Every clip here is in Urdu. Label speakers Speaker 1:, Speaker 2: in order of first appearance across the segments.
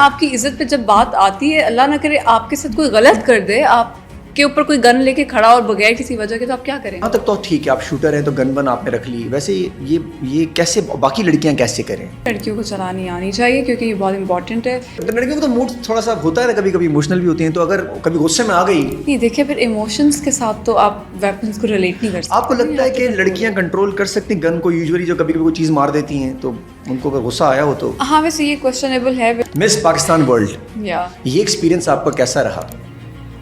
Speaker 1: آپ کی عزت پہ جب بات آتی ہے, اللہ نہ کرے آپ کے ساتھ کوئی غلط کر دے, آپ کے اوپر کوئی گن لے کے کھڑا اور بغیر کسی وجہ کے, تو آپ کیا کریں؟
Speaker 2: یہاں تک تو ٹھیک ہے, آپ شوٹر ہیں تو گن ون آپ نے رکھ لی, ویسے یہ کیسے باقی لڑکیاں کیسے کریں؟
Speaker 1: لڑکیوں کو چلانی آنی چاہیے کیونکہ یہ بہت امپورٹنٹ ہے.
Speaker 2: لڑکیوں کو تو موڈ تھوڑا سا ہوتا ہے نا, کبھی کبھی ایموشنل بھی ہوتی ہیں, تو اگر کبھی غصے میں آ گئی
Speaker 1: نہیں, دیکھیں پھر ایموشنس کے ساتھ تو آپ ویپنس کو ریلیٹ نہیں کر سکتے.
Speaker 2: آپ کو لگتا ہے کہ لڑکیاں کنٹرول کر سکتی گن کو؟ یوزولی جو کبھی کبھی کوئی چیز مار دیتی ہیں تو ان کو اگر غصہ آیا ہو تو.
Speaker 1: ہاں ویسے یہ کوشچنیبل ہے.
Speaker 2: مس پاکستان ورلڈ,
Speaker 1: یا
Speaker 2: یہ ایکسپیرینس آپ کا کیسا رہا؟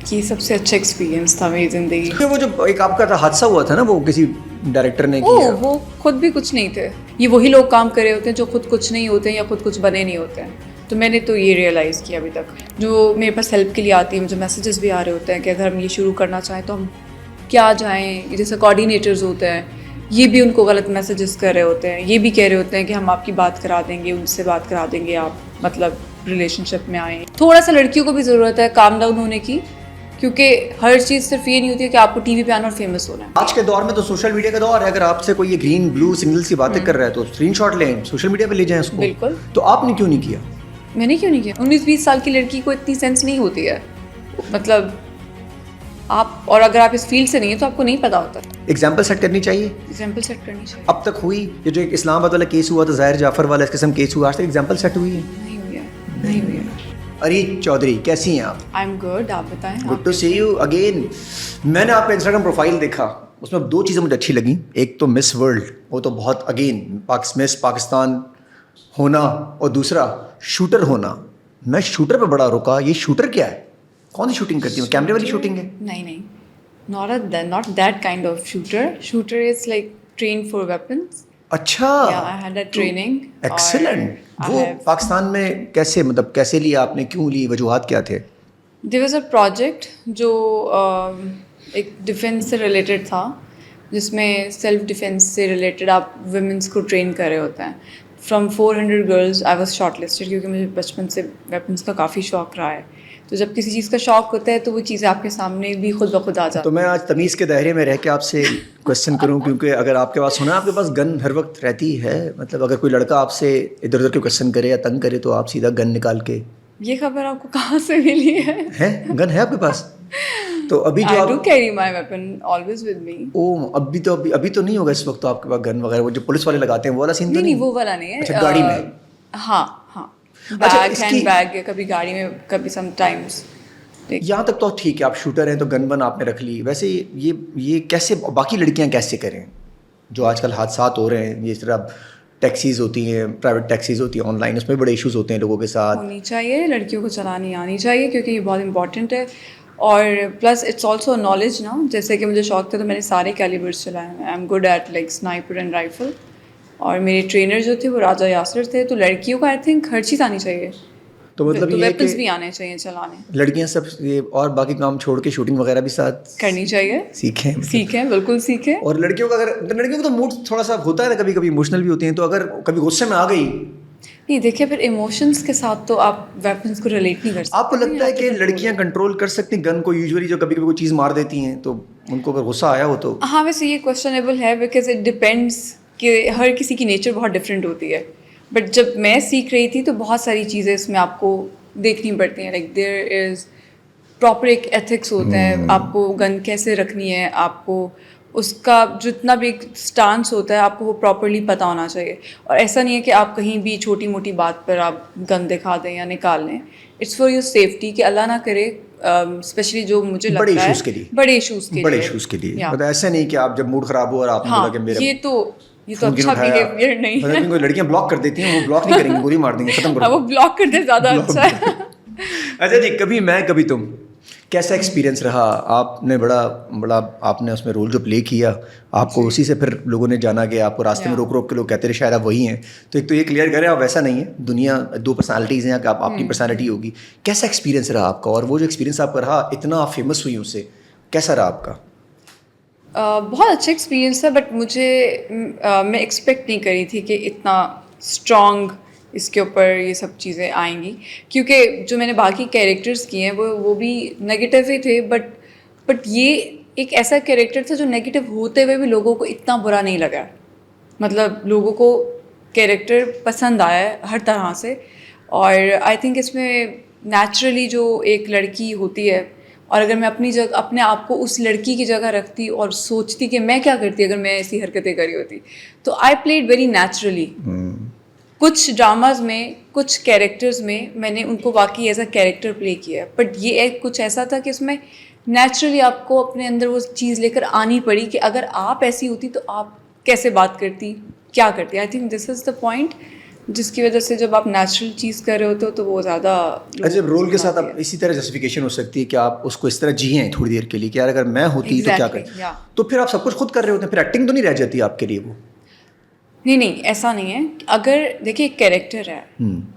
Speaker 1: یہ سب سے اچھا ایکسپیرینس تھا میری زندگی.
Speaker 2: وہ جو ایک آپ کا حادثہ ہوا تھا نا, وہ کسی ڈائریکٹر نے کیا,
Speaker 1: وہ خود بھی کچھ نہیں تھے. یہ وہی لوگ کام کر رہے ہوتے ہیں جو خود کچھ نہیں ہوتے ہیں یا خود کچھ بنے نہیں ہوتے ہیں. تو میں نے تو یہ ریئلائز کیا ابھی تک, جو میرے پاس ہیلپ کے لیے آتی ہے, مجھے میسیجز بھی آ رہے ہوتے ہیں کہ اگر ہم یہ شروع کرنا چاہیں تو ہم کیا جائیں. جیسے کوآرڈینیٹرز ہوتے ہیں, یہ بھی ان کو غلط میسیجز کر رہے ہوتے ہیں, یہ بھی کہہ رہے ہوتے ہیں کہ ہم آپ کی بات کرا دیں گے, ان سے بات کرا دیں گے, آپ مطلب ریلیشن شپ میں آئیں. تھوڑا سا لڑکیوں کو بھی ضرورت ہے کام ڈاؤن ہونے کی, کیونکہ ہر چیز صرف یہ نہیں ہوتی ہے کہ آپ کو ٹی وی پہ آنا اور فیمس ہونا ہے.
Speaker 2: آج کے دور میں تو سوشل میڈیا کا دور ہے, اگر آپ سے کوئی یہ گرین بلو سگنل کی باتیں کر رہا ہے تو اسکرین شاٹ لیں, سوشل میڈیا پہ لے جائیں اس کو.
Speaker 1: بالکل.
Speaker 2: تو آپ نے کیوں نہیں کیا؟
Speaker 1: میں نے کیوں نہیں کیا؟ 19-20 سال کی لڑکی کو اتنی سینس نہیں ہوتی ہے, مطلب آپ, اور اگر آپ اس فیلڈ سے نہیں ہیں تو آپ کو نہیں پتا ہوتا.
Speaker 2: ایگزامپل سیٹ کرنی چاہیے,
Speaker 1: ایگزامپل سیٹ کرنی چاہیے.
Speaker 2: اب تک ہوئی؟ یہ جو ایک اسلام آباد والا کیس ہوا تھا, ظاہر جعفر والا اس قسم کیس ہوا, آج تک ایگزامپل سیٹ ہوئی ہے؟
Speaker 1: نہیں ہوئی ہے, نہیں ہوئی ہے.
Speaker 2: اریج چودھری کیسی ہیں آپ؟
Speaker 1: آئی ایم گڈ, آپ بتائیں.
Speaker 2: Good to see you again. میں نے آپ کا انسٹاگرام پروفائل دیکھا, اس میں دو چیزیں مجھے اچھی لگیں. ایک تو مس ورلڈ, وہ تو بہت اگین مس پاکستان ہونا, اور دوسرا شوٹر ہونا. میں شوٹر پہ بڑا رکا, یہ شوٹر کیا ہے؟ کون سی شوٹنگ کرتی ہوں؟ کیمرے والی شوٹنگ ہے؟
Speaker 1: نہیں, not that kind of shooter. Shooter is like trained for weapons.
Speaker 2: اچھا,
Speaker 1: Yeah, I had that training.
Speaker 2: Excellent. وہ پاکستان میں کیسے, مطلب کیسے لیا آپ نے, کیوں لی, وجوہات کیا تھے؟
Speaker 1: There was a project جو ایک ڈیفینس سے ریلیٹڈ تھا, جس میں سیلف ڈیفینس سے ریلیٹڈ آپ ویمنس کو ٹرین کر رہے ہوتے ہیں. From 400 girls I was short listed, کیونکہ مجھے بچپن سے ویپنس کا کافی شوق رہا ہے. تو جب کسی چیز کا شوق ہوتا ہے تو وہ چیزیں آپ کے سامنے بھی خود بخود آ جاتی.
Speaker 2: تو میں آج تمیز کے دائرے میں رہ کے آپ سے کوشچن کروں, کیونکہ اگر آپ کے پاس ہونا, آپ کے پاس گن ہر وقت رہتی ہے, مطلب اگر کوئی لڑکا آپ سے ادھر ادھر کے کوشچن کرے یا تنگ کرے تو آپ سیدھا گن نکال کے.
Speaker 1: یہ خبر آپ کو کہاں سے ملی ہے؟
Speaker 2: گن ہے آپ کے پاس؟ تو ابھی جو
Speaker 1: I do carry my weapon always with me.
Speaker 2: ابھی تو نہیں ہوگا اس وقت آپ کے پاس گن وغیرہ, وہ جو پولیس والے لگاتے ہیں وہ والا سین تو
Speaker 1: نہیں, وہ والا نہیں ہے.
Speaker 2: اچھا, گاڑی میں.
Speaker 1: ہاں, بیگ, ہینڈ بیگ, کبھی گاڑی میں, کبھی سم ٹائمس.
Speaker 2: یہاں تک تو ٹھیک ہے, آپ شوٹر ہیں تو گن ون آپ نے رکھ لی, ویسے یہ کیسے باقی لڑکیاں کیسے کریں جو آج کل حادثات ہو رہے ہیں؟ جس طرح ٹیکسیز ہوتی ہیں, پرائیویٹ ٹیکسیز ہوتی ہیں آن لائن, اس میں بڑے ایشوز ہوتے ہیں لوگوں کے ساتھ.
Speaker 1: ہونی چاہیے, لڑکیوں کو چلانی آنی چاہیے کیونکہ یہ بہت امپورٹنٹ ہے. اور پلس اٹس آلسو نالج نا, جیسے کہ مجھے شوق تھا تو میں نے سارے کیلیبرس چلائے ہیں. I am good at like sniper and rifle, اور میرے ٹرینر جو تھے وہ راجہ یاسر تھے. تو لڑکیوں کو آئی تھنک ہر چیز آنی چاہیے,
Speaker 2: تو مطلب یہ
Speaker 1: ویپنس بھی آنے چاہیے چلانے.
Speaker 2: لڑکیاں سب یہ اور باقی کام چھوڑ کے شوٹنگ وغیرہ بھی ساتھ
Speaker 1: کرنی چاہیے, سیکھیں, بالکل سیکھیں.
Speaker 2: اور لڑکیوں کو تو موڈ تھوڑا سا ہوتا ہے نا, کبھی کبھی ایموشنل بھی ہوتی ہیں, تو اگر کبھی غصے میں آ گئی
Speaker 1: نہیں, دیکھیں پھر ایموشنس کے ساتھ تو آپ ویپنس کو ریلیٹ نہیں کر سکتے.
Speaker 2: آپ کو لگتا ہے کہ لڑکیاں کنٹرول کر سکتی گن کو؟ یوزولی جو کبھی کبھی کوئی چیز مار دیتی ہیں تو ان کو اگر غصہ آیا ہو تو.
Speaker 1: ہاں ویسے یہ کوشچنیبل ہے, بیکاز اٹ ڈپینڈس کہ ہر کسی کی نیچر بہت ڈفرینٹ ہوتی ہے. بٹ جب میں سیکھ رہی تھی تو بہت ساری چیزیں اس میں آپ کو دیکھنی پڑتی ہیں. لائک دیر از پراپر ایک ایتھکس ہوتا ہے, آپ کو گن کیسے رکھنی ہے, آپ کو اس کا جتنا بھی ایک اسٹانس ہوتا ہے آپ کو وہ پراپرلی پتہ ہونا چاہیے. اور ایسا نہیں ہے کہ آپ کہیں بھی چھوٹی موٹی بات پر آپ گن دکھا دیں یا نکال لیں. اٹس فار یور سیفٹی, کہ اللہ نہ کرے اسپیشلی جو مجھے لگتا ہے بڑے ایشوز کے لیے.
Speaker 2: مطلب ایسا نہیں کہ آپ جب موڈ خراب ہو اور آپ نے بولا کہ میرا
Speaker 1: یہ تو اچھا بیہیویئر نہیں ہے.
Speaker 2: کوئی لڑکیاں بلاک کر دیتی ہیں, وہ بلاک نہیں کریں گی, گولی مار دیں گے, ختم کرو.
Speaker 1: وہ بلاک کر دیں زیادہ اچھا ہے.
Speaker 2: اچھا جی, کبھی میں کبھی تم, کیسا ایکسپیرینس رہا؟ آپ نے بڑا آپ نے اس میں رول جو پلے کیا, آپ کو اسی سے پھر لوگوں نے جانا کہ آپ کو راستے میں روک روک کے لوگ کہتے رہے شاید آپ وہی ہیں. تو ایک تو یہ کلیئر کریں آپ ویسا نہیں ہے, دنیا دو پرسنالٹیز ہیں, کہ آپ اپنی پرسنالٹی ہوگی. کیسا ایکسپیرینس رہا آپ کا, اور وہ جو ایکسپیرینس آپ کا رہا اتنا آپ فیمس ہوئی اس سے, کیسا رہا آپ کا؟
Speaker 1: بہت اچھا ایکسپیرینس ہے, بٹ میں ایکسپیکٹ نہیں کری تھی کہ اتنا اسٹرانگ اس کے اوپر یہ سب چیزیں آئیں گی. کیونکہ جو میں نے باقی کیریکٹرز کیے ہیں وہ بھی نگیٹیو ہی تھے, بٹ یہ ایک ایسا کیریکٹر تھا جو نگیٹیو ہوتے ہوئے بھی لوگوں کو اتنا برا نہیں لگا. مطلب لوگوں کو کیریکٹر پسند آیا ہے ہر طرح سے, اور آئی تھنک اس میں نیچرلی جو ایک لڑکی ہوتی ہے، اور اگر میں اپنی جگہ اپنے آپ کو اس لڑکی کی جگہ رکھتی اور سوچتی کہ میں کیا کرتی اگر میں ایسی حرکتیں کری ہوتی، تو آئی پلیڈ ویری نیچرلی. کچھ ڈراماز میں، کچھ کیریکٹرز میں میں نے ان کو واقعی ایز اے کیریکٹر پلے کیا ہے، بٹ یہ ایک کچھ ایسا تھا کہ اس میں نیچرلی آپ کو اپنے اندر وہ چیز لے کر آنی پڑی کہ اگر آپ ایسی ہوتی تو آپ کیسے بات کرتی، کیا کرتی. I think this is the point جس کی وجہ سے جب آپ نیچرل چیز کر رہے ہوتے ہو تو وہ زیادہ.
Speaker 2: اچھا، رول کے ساتھ اب اسی طرح جسٹیفیکیشن ہو سکتی ہے کہ آپ اس کو اس طرح جیے تھوڑی دیر کے لیے کہ یار اگر میں ہوتی تو کیا کرتی. تو پھر آپ سب کچھ خود کر رہے ہوتے ہیں، پھر ایکٹنگ تو نہیں رہ جاتی آپ کے لیے وہ؟
Speaker 1: نہیں ایسا نہیں ہے. اگر دیکھیے ایک کیریکٹر ہے،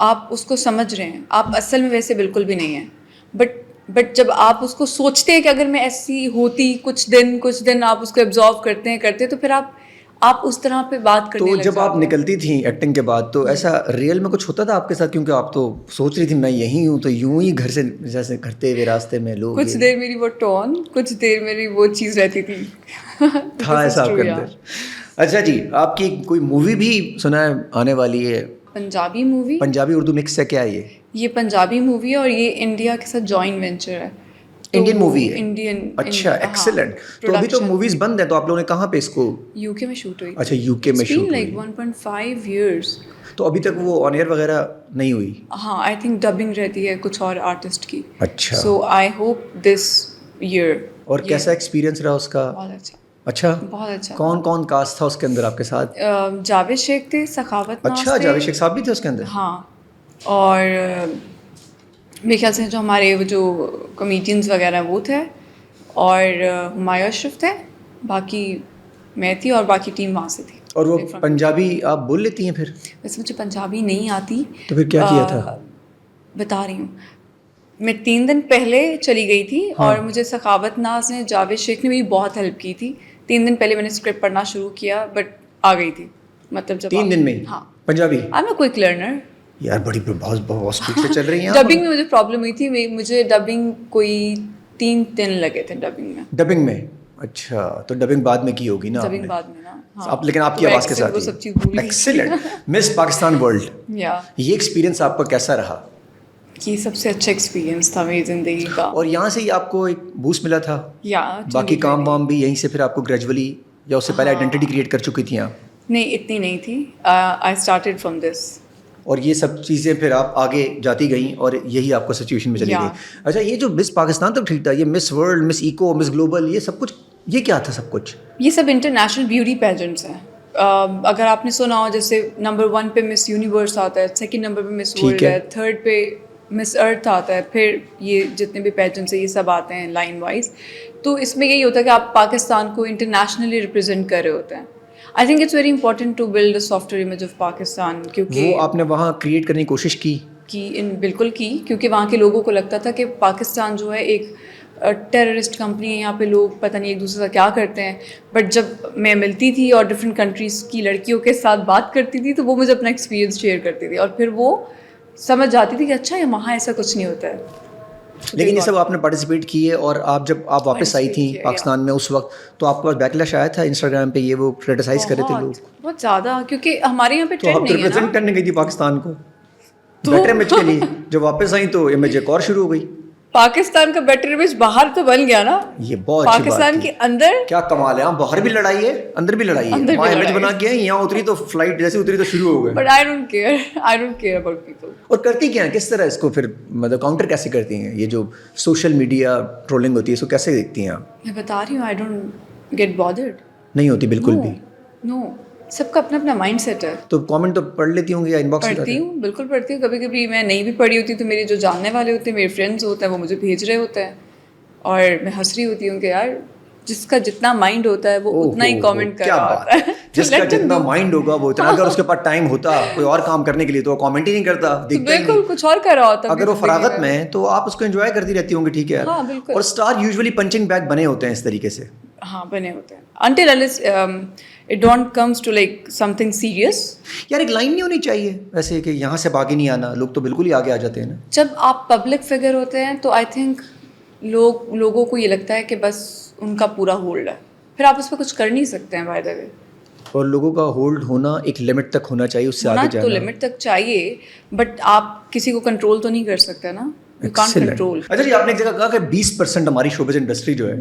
Speaker 1: آپ اس کو سمجھ رہے ہیں، آپ اصل میں ویسے بالکل بھی نہیں ہیں، بٹ جب آپ اس کو سوچتے ہیں کہ اگر میں ایسی ہوتی کچھ دن آپ اس کو ایبزارو کرتے تو پھر آپ اس طرح پہ بات کرنے لگ جاتے.
Speaker 2: تو جب آپ نکلتی تھیں ایکٹنگ کے بعد تو ایسا ریئل میں کچھ ہوتا تھا آپ کے ساتھ؟ کیونکہ آپ تو سوچ رہی تھی میں یہی ہوں، تو یوں ہی گھر سے جیسے کرتے ہوئے راستے میں لوگ
Speaker 1: کچھ دیر میری وہ ٹون، کچھ دیر میری وہ چیز رہتی تھی
Speaker 2: تھا ایسا آپ کے اندر. اچھا جی، آپ کی کوئی مووی بھی سنا ہے آنے والی ہے؟
Speaker 1: پنجابی مووی،
Speaker 2: پنجابی اردو مکس ہے کیا
Speaker 1: یہ پنجابی مووی ہے اور یہ انڈیا کے ساتھ جوائنٹ وینچر ہے.
Speaker 2: انڈین مووی ہے؟
Speaker 1: انڈین.
Speaker 2: اچھا، ایکسلنٹ. تو ابھی تو موویز بند ہیں، تو آپ لوگوں نے کہاں پہ اس کو؟
Speaker 1: یو کے میں شوٹ ہوئی.
Speaker 2: اچھا، یو کے میں شوٹ ہوئی.
Speaker 1: Like 1.5 years.
Speaker 2: تو ابھی تک وہ آن ایئر وغیرہ نہیں ہوئی؟
Speaker 1: ہاں، آئی تھنک ڈبنگ رہتی ہے کچھ اور آرٹسٹ کی.
Speaker 2: اچھا.
Speaker 1: سو آئی ہوپ دس ایئر.
Speaker 2: اور کیسا ایکسپیرینس رہا اس کا؟
Speaker 1: بہت اچھا.
Speaker 2: اچھا،
Speaker 1: بہت اچھا.
Speaker 2: کون کاسٹ تھا اس کے اندر آپ کے ساتھ؟
Speaker 1: جاوید شیخ تھے، سخاوت ناز تھے.
Speaker 2: اچھا، جاوید شیخ صاحب بھی تھے اس کے اندر؟
Speaker 1: ہاں. اور میرے خیال سے جو ہمارے وہ جو کمیڈینز وغیرہ وہ تھے، اور ہمایوں اشرف تھے، باقی میں تھی اور باقی ٹیم وہاں سے تھی.
Speaker 2: اور وہ پنجابی آپ بول لیتی ہیں پھر؟
Speaker 1: ویسے مجھے پنجابی نہیں آتی.
Speaker 2: تو پھر کیا کیا تھا؟
Speaker 1: بتا رہی ہوں. میں 3 دن پہلے چلی گئی تھی اور مجھے سخاوت ناز نے، جاوید شیخ نے میری بہت ہیلپ کی تھی. 3 دن پہلے میں نے اسکرپٹ پڑھنا شروع کیا، بٹ آ گئی تھی. مطلب جب
Speaker 2: 3 دن میں؟
Speaker 1: ہاں.
Speaker 2: Punjabi?
Speaker 1: I am quick learner.
Speaker 2: یار بڑی بہت اسپیڈ سے چل رہی ہیں.
Speaker 1: ڈبنگ میں مجھے پرابلم ہوئی تھی، مجھے ڈبنگ کوئی 3 دن لگے تھے ڈبنگ میں.
Speaker 2: ڈبنگ میں؟ اچھا، تو ڈبنگ بعد میں کی ہوگی نا؟
Speaker 1: ڈبنگ بعد میں نا.
Speaker 2: آپ لیکن آپ کی آواز کے ساتھ.
Speaker 1: وہ سب چیز بھول گئی.
Speaker 2: ایکسلنٹ. مس پاکستان ورلڈ،
Speaker 1: یہ
Speaker 2: ایکسپیرینس آپ کا کیسا رہا؟
Speaker 1: یہ سب سے اچھا ایکسپیرینس تھا میری زندگی کا.
Speaker 2: اور یہاں سے ہی آپ کو ایک بوسٹ ملا تھا؟ باقی کام وام بھی یہیں سے پھر آپ کو گریجولی، یا اس سے پہلے آئیڈینٹی کریٹ کر چکی تھیں آپ؟
Speaker 1: نہیں، اتنی نہیں تھی. I started from this.
Speaker 2: اور یہ سب چیزیں پھر آپ آگے جاتی گئیں اور یہی آپ کو سچویشن میں چلی گئی. اچھا، یہ جو مس پاکستان تو ٹھیک تھا، یہ مس ورلڈ، مس ایکو، مس گلوبل، یہ سب کچھ یہ کیا تھا سب کچھ؟
Speaker 1: یہ سب انٹرنیشنل بیوٹی پیجنٹس ہیں. اگر آپ نے سنا ہو، جیسے نمبر 1 پہ مس یونیورس آتا ہے، 2nd نمبر پہ مس ورلڈ ہے، 3rd پہ مس ارتھ آتا ہے، پھر یہ جتنے بھی پیجنٹس ہیں یہ سب آتے ہیں لائن وائز. تو اس میں یہی ہوتا ہے کہ آپ پاکستان کو انٹرنیشنلی ریپرزینٹ کر رہے ہوتے ہیں. I think it's very important to build a software image of Pakistan. کیونکہ
Speaker 2: وہ آپ نے وہاں کریٹ کرنے کی کوشش کی؟
Speaker 1: بالکل کی، کیونکہ وہاں کے لوگوں کو لگتا تھا کہ پاکستان جو ہے ایک ٹیررسٹ کمپنی ہے، یہاں پہ لوگ پتہ نہیں ایک دوسرے سے کیا کرتے ہیں. بٹ جب میں ملتی تھی اور ڈفرینٹ کنٹریز کی لڑکیوں کے ساتھ بات کرتی تھی تو وہ مجھے اپنا ایکسپیرینس شیئر کرتی تھی، اور پھر وہ سمجھ جاتی تھی کہ اچھا یہ وہاں ایسا کچھ نہیں ہوتا ہے.
Speaker 2: لیکن یہ سب آپ نے پارٹیسپیٹ کیے، اور آپ جب آپ واپس آئی تھیں پاکستان میں اس وقت، تو آپ کے پاس بیکلیش آیا تھا انسٹاگرام پہ یہ وہ کرٹیسائز کر رہے تھے لوگ؟
Speaker 1: بہت زیادہ، کیونکہ ہمارے یہاں پہ ٹرینڈ نہیں ہے نا.
Speaker 2: تو آپ ریپرزینٹ کرنے گئی تھی پاکستان کو بیٹر امیج کے لیے، جب واپس آئیں تو امیج ایک اور شروع ہو گئی.
Speaker 1: پاکستان کا بیٹر امیج باہر تو بن گیا نا.
Speaker 2: یہ بہت اچھی بات ہے.
Speaker 1: پاکستان کے اندر
Speaker 2: کیا کمال ہے، ہاں باہر بھی لڑائی ہے اندر بھی لڑائی ہے. وہاں امیج بنا کے یہاں اتری تو فلائٹ جیسے اتری تو شروع ہو گئے.
Speaker 1: But I don't care about people.
Speaker 2: اور کرتی کیا ہیں، کس طرح اس کو پھر مطلب کاؤنٹر کیسے کرتی ہیں؟ یہ جو سوشل میڈیا ٹرولنگ ہوتی ہے اس کو کیسے دیکھتی ہیں آپ؟
Speaker 1: میں بتا رہی ہوں، آئی ڈونٹ گیٹ بادرڈ.
Speaker 2: نہیں ہوتی بالکل بھی؟
Speaker 1: نو. سب کا اپنا اپنا مائنڈ سیٹ ہے.
Speaker 2: تو کامنٹ تو پڑھ لیتی ہوں گی یا ان باکس؟
Speaker 1: پڑھتی ہوں، بالکل پڑھتی ہوں. کبھی کبھی میں نہیں بھی پڑھی ہوتی تو میرے جو جاننے والے ہوتے ہیں، میرے فرینڈس ہوتے ہیں، وہ مجھے بھیج رہے ہوتے ہیں، اور میں ہنس رہی ہوتی ہوں کہ یار جس کا جتنا مائنڈ ہوتا ہے وہ اتنا ہی کامنٹ کر رہا ہوتا ہے.
Speaker 2: جس کا جتنا مائنڈ ہوگا وہ اتنا. اگر اس کے پاس ٹائم ہوتا کوئی اور کام کرنے کے لیے تو وہ کامنٹ ہی نہیں کرتا،
Speaker 1: بالکل کچھ اور کر رہا ہوتا.
Speaker 2: اگر وہ فراغت میں ہے تو آپ اس کو انجوائے کرتی رہتی ہوں گی. ٹھیک ہے. اور اسٹار یوزولی پنچنگ بیگ بنے ہوتے ہیں اس طریقے سے.
Speaker 1: ہاں بنے ہوتے ہیں until unless it don't comes to like something serious.
Speaker 2: یار ایک لائن نہیں ہونی چاہیے ویسے کہ یہاں سے آگے نہیں آنا؟ لوگ تو بالکل ہی آگے آ جاتے ہیں نا.
Speaker 1: جب آپ پبلک فگر ہوتے ہیں تو آئی تھنک لوگوں کو یہ لگتا ہے کہ بس ان کا پورا ہولڈ ہے، پھر آپ اس پہ کچھ کر نہیں سکتے ہیں. بائی دا وے
Speaker 2: اور لوگوں کا ہولڈ ہونا ایک لمٹ تک ہونا چاہیے, اس سے آگے جانا
Speaker 1: تو لمٹ تک چاہیے, بٹ آپ کسی کو کنٹرول تو نہیں کر سکتے نا, یو کانٹ کنٹرول.
Speaker 2: اچھا جی, آپ نے ایک جگہ کہا کہ 20% ہماری شوبز انڈسٹری جو ہے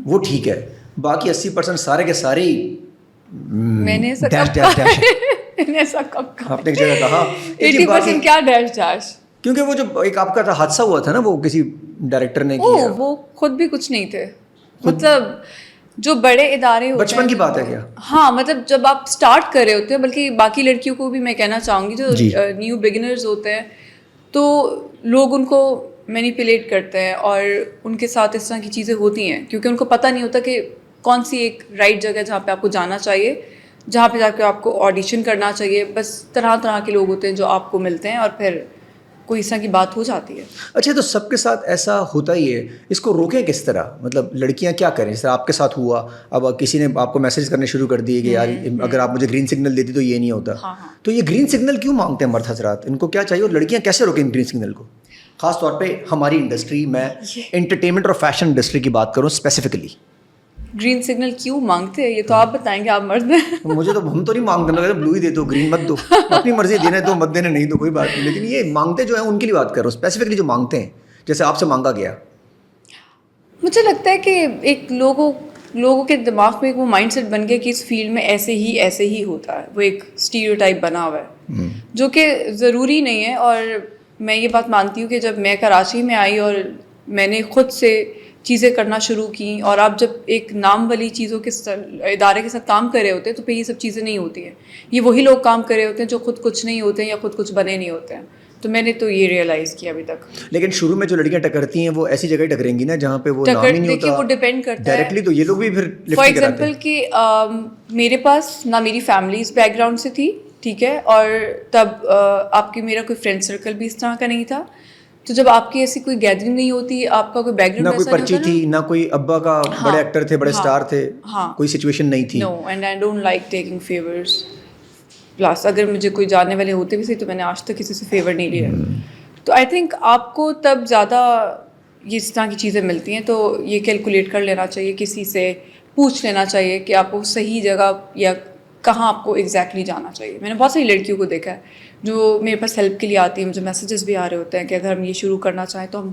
Speaker 2: وہ ٹھیک ہے, باقی 80% سارے کے سارے
Speaker 1: میں نے ایسا کب کہا,
Speaker 2: آپ نے ایک جگہ کہا
Speaker 1: 80% کیا ڈیش ڈیش,
Speaker 2: کیونکہ وہ جو ایک آپ کا حادثہ ہوا تھا نا, وہ کسی ڈائریکٹر نے کیا,
Speaker 1: وہ خود بھی کچھ نہیں تھے, مطلب جو بڑے ادارے ہوتے ہیں,
Speaker 2: بچپن کی بات ہے کیا؟
Speaker 1: ہاں, مطلب جب آپ اسٹارٹ کر رہے ہوتے ہیں, بلکہ باقی لڑکیوں کو بھی میں کہنا چاہوں گی جو نیو بگنرز ہوتے ہیں, تو لوگ ان کو مینیپولیٹ کرتے ہیں اور ان کے ساتھ اس طرح کی چیزیں ہوتی ہیں, کیونکہ ان کو پتہ نہیں ہوتا کہ کون سی ایک رائٹ جگہ جہاں پہ آپ کو جانا چاہیے, جہاں پہ جا کے آپ کو آڈیشن کرنا چاہیے. بس طرح طرح کے لوگ ہوتے ہیں جو آپ کو ملتے ہیں اور پھر کوئی اس طرح کی بات ہو جاتی ہے.
Speaker 2: اچھا, تو سب کے ساتھ ایسا ہوتا ہی ہے, اس کو روکیں کس طرح؟ مطلب لڑکیاں کیا کریں؟ جیسے آپ کے ساتھ ہوا, اب کسی نے آپ کو میسج کرنے شروع کر دیے کہ یار اگر آپ مجھے گرین سگنل دیتی تو یہ نہیں ہوتا, تو یہ گرین سگنل کیوں مانگتے ہیں مرد حضرات, ان کو کیا چاہیے, اور لڑکیاں کیسے روکیں گرین سگنل کو؟ خاص طور پہ ہماری انڈسٹری, میں انٹرٹینمنٹ اور فیشن انڈسٹری کی بات کروں اسپیسیفکلی.
Speaker 1: گرین سگنل کیوں مانگتے ہیں یہ تو آپ بتائیں گے, آپ مرد ہیں.
Speaker 2: مجھے تو ہم تو نہیں مانگتے, میں کہتا ہوں بلو ہی دے دو, گرین مت دو, اپنی مرضی دینا ہے تو مت دینا, نہیں تو کوئی بات نہیں. لیکن یہ مانگتے جو ہیں ان کے لیے بات کر رہا ہوں, اسپیسیفکلی جو مانگتے ہیں, جیسے آپ سے مانگا گیا.
Speaker 1: مجھے لگتا ہے کہ ایک لوگوں کے دماغ میں ایک وہ مائنڈ سیٹ بن گیا کہ اس فیلڈ میں ایسے ہی ہوتا ہے, وہ ایک اسٹیریوٹائپ بنا ہوا ہے جو کہ ضروری نہیں ہے. اور میں یہ بات مانتی ہوں کہ جب میں کراچی میں آئی اور میں نے خود سے چیزیں کرنا شروع کی, اور آپ جب ایک نام والی چیزوں کے ادارے کے ساتھ کام کر رہے ہوتے ہیں تو پھر یہ سب چیزیں نہیں ہوتی ہیں. یہ وہی لوگ کام کر رہے ہوتے ہیں جو خود کچھ نہیں ہوتے ہیں یا خود کچھ بنے نہیں ہوتے ہیں. تو میں نے تو یہ ریئلائز کیا ابھی تک.
Speaker 2: لیکن شروع میں جو لڑکیاں ٹکرتی ہیں وہ ایسی جگہ ٹکریں گی نا جہاں پہ وہ نام ہی نہیں ہوتا,
Speaker 1: وہ ڈپینڈ کرتا ہے
Speaker 2: ڈائریکٹلی, تو یہ لوگ بھی پھر
Speaker 1: فار ایگزامپل کہ میرے پاس نہ میری فیملی اس بیک گراؤنڈ سے تھی, ٹھیک ہے, اور تب آپ کی میرا کوئی فرینڈ سرکل بھی اس طرح کا نہیں تھا. تو جب آپ کی ایسی کوئی گیدرنگ نہیں ہوتی, آپ کا کوئی بیک گراؤنڈ,
Speaker 2: نہ کوئی پرچی تھی, نہ کوئی ابا کا بڑے ایکٹر تھے, بڑے سٹار تھے, کوئی سچویشن نہیں تھی.
Speaker 1: No, and I don't like taking favours. Plus اگر مجھے کوئی جاننے والے ہوتے بھی صحیح تو میں نے آج تک کسی سے فیور نہیں لیا. تو آئی تھنک آپ کو تب زیادہ یہ اس طرح کی چیزیں ملتی ہیں تو یہ کیلکولیٹ کر لینا چاہیے, کسی سے پوچھ لینا چاہیے کہ آپ کو صحیح جگہ یا کہاں آپ کو ایگزیکٹلی جانا چاہیے. میں نے بہت ساری لڑکیوں کو دیکھا ہے جو میرے پاس ہیلپ کے لیے آتی ہیں, مجھے میسیجز بھی آ رہے ہوتے ہیں کہ اگر ہم یہ شروع کرنا چاہیں تو ہم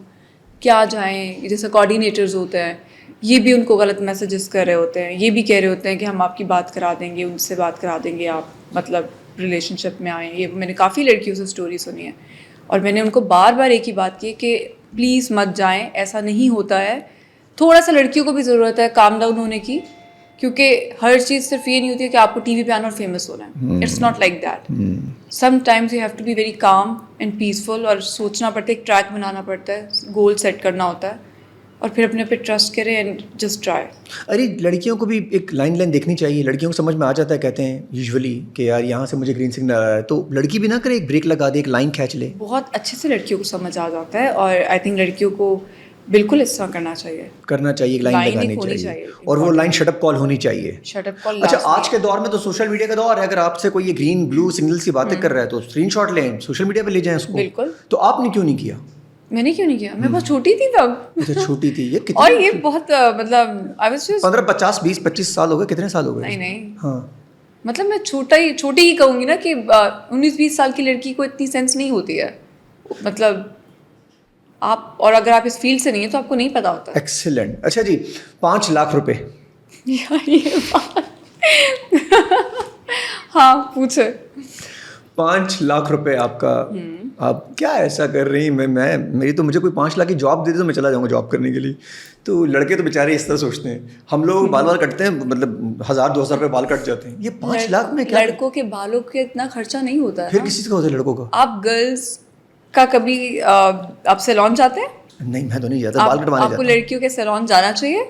Speaker 1: کیا جائیں. جیسے کوآرڈینیٹرز ہوتے ہیں, یہ بھی ان کو غلط میسیجز کر رہے ہوتے ہیں, یہ بھی کہہ رہے ہوتے ہیں کہ ہم آپ کی بات کرا دیں گے, ان سے بات کرا دیں گے, آپ مطلب ریلیشن شپ میں آئیں. یہ میں نے کافی لڑکیوں سے اسٹوری سنی ہے, اور میں نے ان کو بار بار ایک ہی بات کی کہ پلیز مت جائیں, ایسا نہیں ہوتا ہے. تھوڑا سا لڑکیوں کو بھی ضرورت ہے کام ڈاؤن ہونے کی, کیونکہ ہر چیز صرف یہ نہیں ہوتی ہے کہ آپ کو ٹی وی پہ آنا اور فیمس ہونا ہے. It's not like that. Sometimes you have to be very calm and peaceful, اور سوچنا پڑتا ہے, ایک ٹریک بنانا پڑتا ہے, گول سیٹ کرنا ہوتا ہے, اور پھر اپنے پہ ٹرسٹ کریں اینڈ جسٹ ٹرائی.
Speaker 2: ارے لڑکیوں کو بھی ایک لائن دیکھنی چاہیے, لڑکیوں کو سمجھ میں آ جاتا ہے, کہتے ہیں یوزولی کہ یار یہاں سے مجھے گرین سگنل آ رہا ہے, تو لڑکی بھی نہ کرے, ایک بریک لگا دے, ایک لائن کھینچ لے.
Speaker 1: بہت اچھے سے لڑکیوں کو سمجھ آ جاتا ہے, اور آئی تھنک لڑکیوں کو بالکل اس طرح کرنا چاہیے,
Speaker 2: ایک لائن لگانی چاہیے, اور وہ لائن شٹ اپ کال ہونی چاہیے. اچھا, آج کے دور میں تو سوشل میڈیا کا دور ہے, اگر آپ سے کوئی یہ گرین بلو سگنل کی باتیں کر رہا ہے تو اسکرین شاٹ لیں, سوشل میڈیا پہ لے جائیں اس کو.
Speaker 1: بالکل.
Speaker 2: تو آپ نے کیوں نہیں کیا؟
Speaker 1: میں نے کیوں نہیں کیا, میں بہت چھوٹی تھی تب.
Speaker 2: اچھا, چھوٹی تھی,
Speaker 1: اور یہ بہت مطلب
Speaker 2: 15 50 20 25 سال ہو گئے, کتنے سال ہو گئے؟
Speaker 1: نہیں,
Speaker 2: ہاں,
Speaker 1: مطلب میں چھوٹی ہی کہوں گی نا کہ 19-20 سال کی لڑکی کو اتنی سینس نہیں ہوتی ہے, مطلب آپ, اور اگر آپ اس فیلڈ سے نہیں ہیں تو آپ کو نہیں پتا ہوتا.
Speaker 2: ایکسیلنٹ. اچھا جی, 5 لاکھ روپے.
Speaker 1: ہاں پوچھے.
Speaker 2: 5 لاکھ روپے آپ کا, آپ کیا ایسا کر رہی ہیں؟ مجھے کوئی 5 لاکھ کی جاب دے دے تو میں چلا جاؤں گا جاب کرنے کے لیے. تو لڑکے تو بیچارے اس طرح سوچتے ہیں, ہم لوگ بال کٹتے ہیں, مطلب 1000-2000 روپے بال کٹ جاتے ہیں, یہ 5 لاکھ میں کیا؟
Speaker 1: لڑکوں کے بالوں کے اتنا خرچہ نہیں ہوتا ہے.
Speaker 2: پھر کسی کا ہوتا ہے لڑکوں کا.
Speaker 1: آپ گرلس کا کبھی آپ سیلون جاتے ہیں؟
Speaker 2: نہیں, میں تو نہیں جاتا, بال کٹوانے جاتا.
Speaker 1: آپ کو لڑکیوں کے سیلون جانا چاہیے.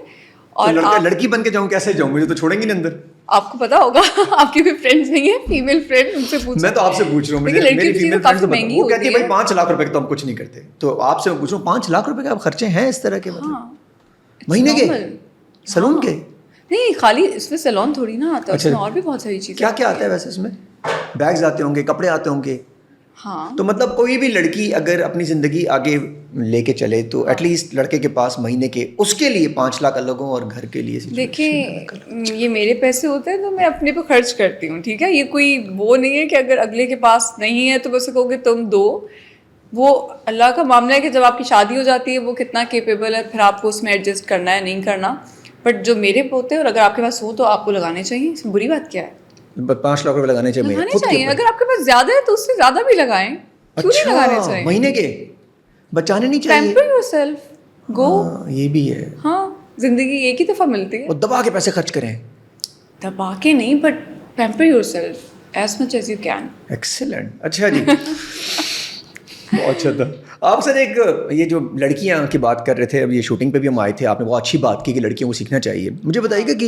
Speaker 2: اور لڑکی بن کے جاؤں, کیسے جاؤں, مجھے تو چھوڑیں گے نہیں اندر. آپ
Speaker 1: کو پتا ہوگا, آپ کی کوئی فرینڈس نہیں ہے فیمیل فرینڈ, ان سے پوچھو.
Speaker 2: میں تو آپ سے پوچھ رہا ہوں, میری فیمیل فرینڈس وہ کہتی ہے بھائی 5 لاکھ روپے کا تو ہم کچھ نہیں کرتے. تو آپ سے میں پوچھ رہا ہوں, 5 لاکھ روپے کے آپ خرچے ہیں اس طرح کے, مطلب مہینے کے سیلون کے؟
Speaker 1: نہیں, خالی اس میں سیلون تھوڑی نا آتا ہے, اس میں اور بھی بہت ساری چیزیں.
Speaker 2: کیا کیا آتا ہے ویسے اس میں؟ بیگز آتے ہوں گے, کپڑے آتے ہوں گے.
Speaker 1: ہاں
Speaker 2: تو مطلب کوئی بھی لڑکی اگر اپنی زندگی آگے لے کے چلے تو ایٹ لیسٹ لڑکے کے پاس مہینے کے اس کے لیے 5 لاکھ الگ ہوں اور گھر کے لیے
Speaker 1: دیکھیں یہ میرے پیسے ہوتے ہیں تو میں اپنے پہ خرچ کرتی ہوں, ٹھیک ہے. یہ کوئی وہ نہیں ہے کہ اگر اگلے کے پاس نہیں ہے تو بس کہو گے تم دو. وہ اللہ کا معاملہ ہے کہ جب آپ کی شادی ہو جاتی ہے وہ کتنا کیپیبل ہے, پھر آپ کو اس میں ایڈجسٹ کرنا ہے نہیں کرنا. بٹ جو میرے پوتے ہیں اور اگر آپ کے پاس ہو تو آپ کو لگانے چاہیے, اس میں بری بات کیا ہے؟
Speaker 2: 5 لاکھ روپے لگانے چاہیے.
Speaker 1: اگر آپ کے پاس زیادہ ہے تو اس سے زیادہ بھی لگائیں, کیوں نہیں لگانے چاہیے؟
Speaker 2: مہینے کے بچانے نہیں چاہیے.
Speaker 1: پیمپر یورسیلف, گو.
Speaker 2: یہ بھی ہے.
Speaker 1: ہاں زندگی ایک ہی دفعہ ملتی ہے.
Speaker 2: اور دبا کے پیسے خرچ کریں.
Speaker 1: دبا کے نہیں, but pamper yourself as much as you can.
Speaker 2: Excellent. اچھا جی بہت اچھا تھا. آپ سر ایک یہ جو لڑکیاں کی بات کر رہے تھے, اب یہ شوٹنگ پہ بھی ہم آئے تھے, آپ نے بہت اچھی بات کی کہ لڑکیوں کو سیکھنا چاہیے. مجھے بتائیے گا کہ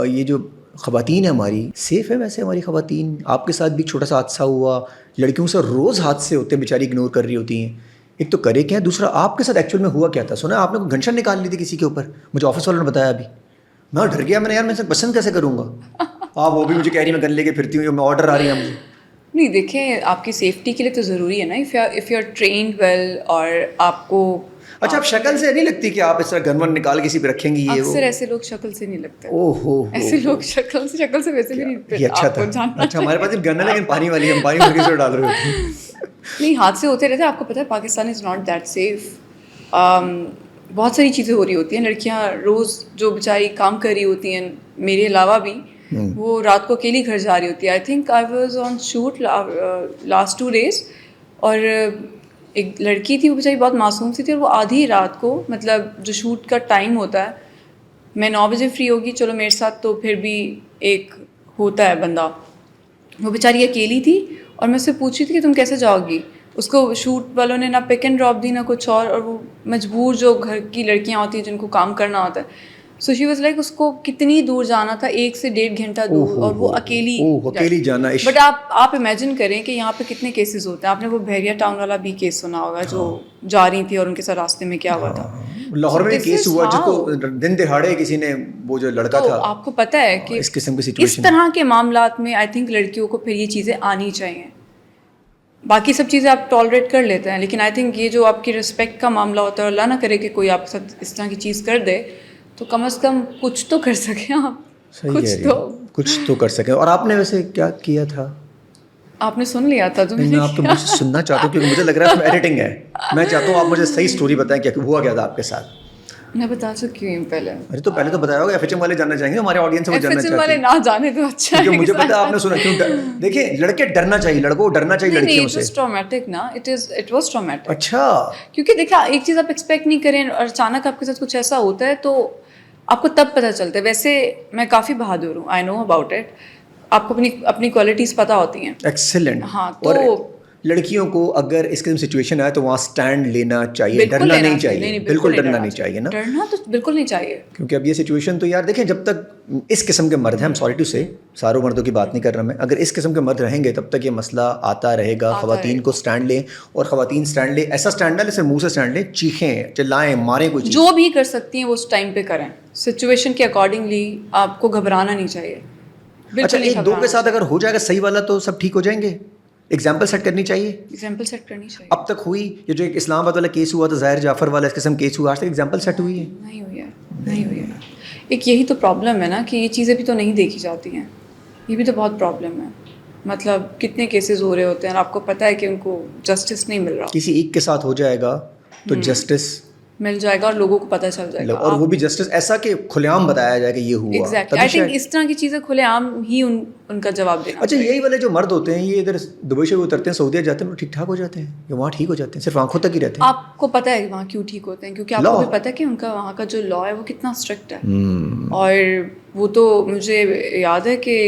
Speaker 2: یہ جو خواتین ہیں ہماری, سیف ہے ویسے ہماری خواتین؟ آپ کے ساتھ بھی چھوٹا سا حادثہ ہوا, لڑکیوں سے روز حادثے ہوتے ہیں, بیچاری اگنور کر رہی ہوتی ہیں. ایک تو کرے کیا, دوسرا آپ کے ساتھ ایکچوئل میں ہوا کیا تھا؟ سنا آپ نے کوئی گھنشن نکال لی تھی کسی کے اوپر, مجھے آفس والوں نے بتایا. ابھی میں ڈر گیا, میں نے یار میں سے پسند کیسے کروں گا. آپ وہ بھی مجھے کہہ رہی میں گن لے کے پھرتی ہوں, میں آرڈر آ رہی ہے مجھے.
Speaker 1: نہیں دیکھیں, آپ کی سیفٹی کے لیے تو ضروری ہے نا, if you are trained well اور آپ کو.
Speaker 2: اچھا آپ شکل سے نہیں لگتی کہ آپ اس طرح گن ون نکال کسی پہ رکھیں گی؟ یہ
Speaker 1: اکثر ایسے لوگ شکل سے نہیں لگتے.
Speaker 2: اوہ
Speaker 1: ایسے لوگ شکل سے ویسے بھی نہیں.
Speaker 2: اچھا تھا. اچھا ہمارے پاس ایک گن ہے لیکن پانی والی, ہم پانی بھر کے ڈال رہے ہوتے ہیں.
Speaker 1: نہیں حادثے ہوتے رہتے ہیں. آپ کو پتہ ہے Pakistan is not that safe. بہت ساری چیزیں ہو رہی ہوتی ہیں. لڑکیاں روز جو بیچاری کام کر رہی ہوتی ہیں, میرے علاوہ بھی, وہ رات کو اکیلی گھر جا رہی ہوتی ہے. I think I was on shoot last 2 days, اور ایک لڑکی تھی, وہ بیچاری بہت معصوم سی تھی, اور وہ آدھی رات کو, مطلب جو شوٹ کا ٹائم ہوتا ہے, میں 9 بجے فری ہوگی, چلو میرے ساتھ تو پھر بھی ایک ہوتا ہے بندہ, وہ بیچاری اکیلی تھی. اور میں اس سے پوچھی تھی کہ تم کیسے جاؤ گی. اس کو شوٹ والوں نے نہ پک اینڈ ڈراپ دی نہ کچھ اور وہ مجبور جو گھر کی لڑکیاں ہوتی ہیں جن کو کام کرنا ہوتا ہے, سو شی واز لائک اس کو کتنی دور جانا تھا, 1 سے 1.5 گھنٹہ دور, اور وہ اکیلی
Speaker 2: جانا.
Speaker 1: بٹ آپ امیجن کریں کہ یہاں پہ کتنے کیسز ہوتے ہیں. آپ نے وہ بحریہ ٹاؤن والا بھی کیس سنا ہوگا, جو جا رہی تھی اور ان کے ساتھ راستے میں کیا ہوا تھا.
Speaker 2: لاہور میں کیس ہوا جس کو دن دہاڑے کسی نے, وہ جو لڑکا تھا,
Speaker 1: آپ کو پتہ ہے کہ
Speaker 2: اس قسم کی سچویشن,
Speaker 1: اس طرح کے معاملات میں آئی تھنک لڑکیوں کو پھر یہ چیزیں آنی چاہیے. باقی سب چیزیں آپ ٹالریٹ کر لیتے ہیں, لیکن آئی تھنک یہ جو آپ کی رسپیکٹ کا معاملہ ہوتا ہے, اور اللہ نہ کرے کہ کوئی آپ کے ساتھ اس طرح کی چیز کر دے, تو کم از کم کچھ تو کر سکیں آپ. کچھ
Speaker 2: تو کر سکیں. اور آپ نے ویسے کیا کیا تھا؟
Speaker 1: آپ نے سن لیا تھا؟ تو
Speaker 2: میں آپ تو مجھے سننا چاہتا ہوں کیونکہ مجھے لگ رہا ہے ایڈیٹنگ ہے. میں چاہتا ہوں آپ مجھے صحیح اسٹوری بتائیں کہ ہوا کیا تھا آپ کے ساتھ.
Speaker 1: میں بتا سکتی ہوں پہلے.
Speaker 2: ارے تو پہلے تو بتایا ہوگا, FHM والے جاننا چاہیں گے, ہمارے آڈینس وہ جاننا چاہتے ہیں.
Speaker 1: والے نہ جانے تو اچھا ہے,
Speaker 2: کیونکہ مجھے پتا ہے آپ نے سنا کیوں. دیکھیں لڑکے ڈرنا چاہیے, لڑکوں کو ڈرنا چاہیے لڑکیوں سے.
Speaker 1: ٹرامیٹک نا, اٹ واز ٹرامیٹک.
Speaker 2: اچھا
Speaker 1: کیونکہ دیکھا ایک چیز آپ ایکسپیکٹ نہیں کریں اور اچانک آپ کے ساتھ کچھ ایسا ہوتا ہے تو آپ کو تب پتہ چلتا ہے. ویسے میں کافی بہادر ہوں, آئی نو اباؤٹ اٹ. آپ کو اپنی کوالٹیز پتہ ہوتی ہیں.
Speaker 2: ایکسیلنٹ.
Speaker 1: ہاں, تو
Speaker 2: لڑکیوں کو اگر اس قسم سچویشن آئے تو وہاں اسٹینڈ لینا چاہیے, ڈرنا نہیں چاہیے. بالکل ڈرنا نہیں چاہیے نا,
Speaker 1: ڈرنا تو بالکل نہیں چاہیے.
Speaker 2: کیونکہ اب یہ سچویشن تو یار دیکھیں, جب تک اس قسم کے مرد ہیں, ہم سوری ٹو سے ساروں مردوں کی بات نہیں کر رہا میں, اگر اس قسم کے مرد رہیں گے تب تک یہ مسئلہ آتا رہے گا. خواتین کو اسٹینڈ لیں, اور خواتین اسٹینڈ لیں, ایسا اسٹینڈ نہ صرف منہ سے اسٹینڈ لیں, چیخیں چلائیں ماریں, کوئی چیز
Speaker 1: جو بھی کر سکتی ہیں وہ اس ٹائم پہ کریں. سچویشن کے اکارڈنگلی آپ کو گھبرانا نہیں چاہیے.
Speaker 2: اچھا 1-2 کے ساتھ اگر ہو جائے گا صحیح والا تو سب ٹھیک ہو جائیں گے. ایگزامپل سیٹ کرنی چاہیے.
Speaker 1: ایگزامپل سیٹ کرنی چاہیے.
Speaker 2: اب تک ہوئی یہ جو ایک اسلام آباد والا کیس ہوا تھا, ظاہر جعفر والا اس قسم کیس ہوا, آج تک ایگزامپل سیٹ ہوئی ہے؟
Speaker 1: نہیں ہوئی ہے, نہیں ہوئی ہے. ایک یہی تو پرابلم ہے نا کہ یہ چیزیں بھی تو نہیں دیکھی جاتی ہیں. یہ بھی تو بہت پرابلم ہے. مطلب کتنے کیسز ہو رہے ہوتے ہیں اور آپ کو پتہ ہے کہ ان کو جسٹس نہیں مل رہا.
Speaker 2: کسی ایک کے ساتھ ہو جائے گا تو جسٹس
Speaker 1: مل جائے گا اور لوگوں کو پتہ چل جائے گا,
Speaker 2: اور وہ بھی جسٹس ایسا کہ کھلے عام بتایا جائے کہ یہ ہوا.
Speaker 1: ایگزیکٹلی. آئی تھنک اس طرح کی چیزیں کھلے عام ہی ان کا جواب دینا.
Speaker 2: اچھا یہی والے جو مرد ہوتے ہیں یہ ادھر دبئی سے اترتے ہیں, سعودیہ جاتے ہیں, وہ ٹھیک ٹھاک ہو جاتے ہیں یا وہاں ٹھیک ہو جاتے ہیں, صرف آنکھوں تک ہی رہتے ہیں؟
Speaker 1: آپ کو پتہ ہے وہاں کیوں ٹھیک ہوتے ہیں؟ کیونکہ آپ کو بھی پتہ ہے کہ ان کا وہاں کا جو لا ہے وہ کتنا اسٹرکٹ ہے. اور وہ تو مجھے یاد ہے کہ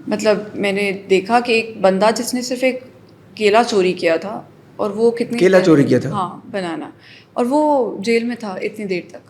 Speaker 1: مطلب میں نے دیکھا کہ ایک بندہ جس نے صرف ایک کیلا چوری کیا تھا, اور وہ کتنے
Speaker 2: کیلا چوری کیا تھا؟
Speaker 1: ہاں, بنانا, اور وہ جیل میں تھا اتنی دیر تک.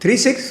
Speaker 2: 36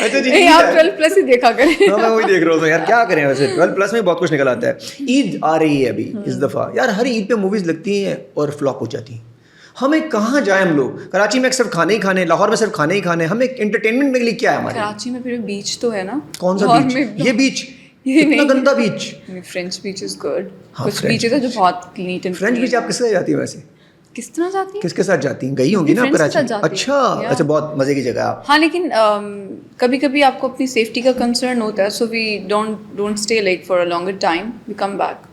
Speaker 2: اچھا جی
Speaker 1: نہیں آپ 12+ ہی دیکھا کریں.
Speaker 2: ہاں میں وہی دیکھ رہا ہوں یار, کیا کریں ویسے 12+ میں بہت کچھ نکل آتا ہے. عید آ رہی ہے ابھی اس دفعہ یار, ہر عید پہ موویز لگتی ہیں اور فلاپ ہو جاتی ہیں. ہمیں کہاں جائیں ہم لوگ؟ کراچی میں صرف کھانے ہی کھانے, لاہور میں صرف کھانے ہی کھانے, ہمیں انٹرٹینمنٹ کے لیے کیا ہے ہمارے؟
Speaker 1: کراچی میں پھر بیچ تو ہے نا.
Speaker 2: کون سا بیچ؟ یہ بیچ اتنا گندا بیچ.
Speaker 1: French batch is good.
Speaker 2: ہاں
Speaker 1: کچھ بیچز ہے جو بہت نیٹ اینڈ
Speaker 2: فرینچ بیچ آپ کس کے ساتھ جاتی ہیں ویسے؟
Speaker 1: کس طرح جاتی ہیں؟
Speaker 2: کس کے ساتھ جاتی ہیں؟ گئی ہوں گی نا آپ کراچی؟ اچھا اچھا, بہت مزے کی جگہ ہے آپ.
Speaker 1: ہاں لیکن کبھی کبھی آپ کو اپنی سیفٹی کا کنسرن ہوتا ہے, so we don't stay like for a longer time, we come back.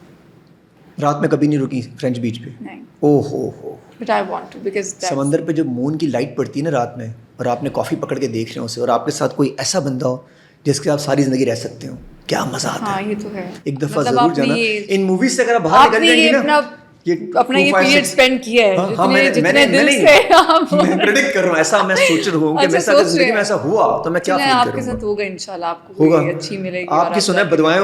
Speaker 2: رات میں کبھی نہیں رکی فرینچ بیچ پہ؟
Speaker 1: نہیں.
Speaker 2: او ہو.
Speaker 1: But I want to because
Speaker 2: سمندر پہ جب مون کی لائٹ پڑتی ہے نا رات میں, اور آپ نے کافی پکڑ کے دیکھ رہے ہو اسے, اور آپ کے ساتھ کوئی ایسا بندہ ہو جس کے آپ ساری زندگی رہ سکتے ہو, کیا مزہ آتا ہے.
Speaker 1: ہاں یہ تو ہے.
Speaker 2: ایک دفعہ ضرور جانا ان موویز سے. اگر آپ باہر نکل جائیں گی نا,
Speaker 1: اپنا یہ پیریڈ اسپینڈ کیا ہے جتنے دل سے.
Speaker 2: میں پریڈکٹ کر رہا ہوں, ایسا میں سوچ رہا ہوں کہ میرے ساتھ زندگی میں ایسا ہوا تو میں کیا فیل کروں گا.
Speaker 1: آپ کے ساتھ ہوگا انشاءاللہ, آپ کو کوئی اچھی ملے گی.
Speaker 2: آپ کی سنیں بدوائیں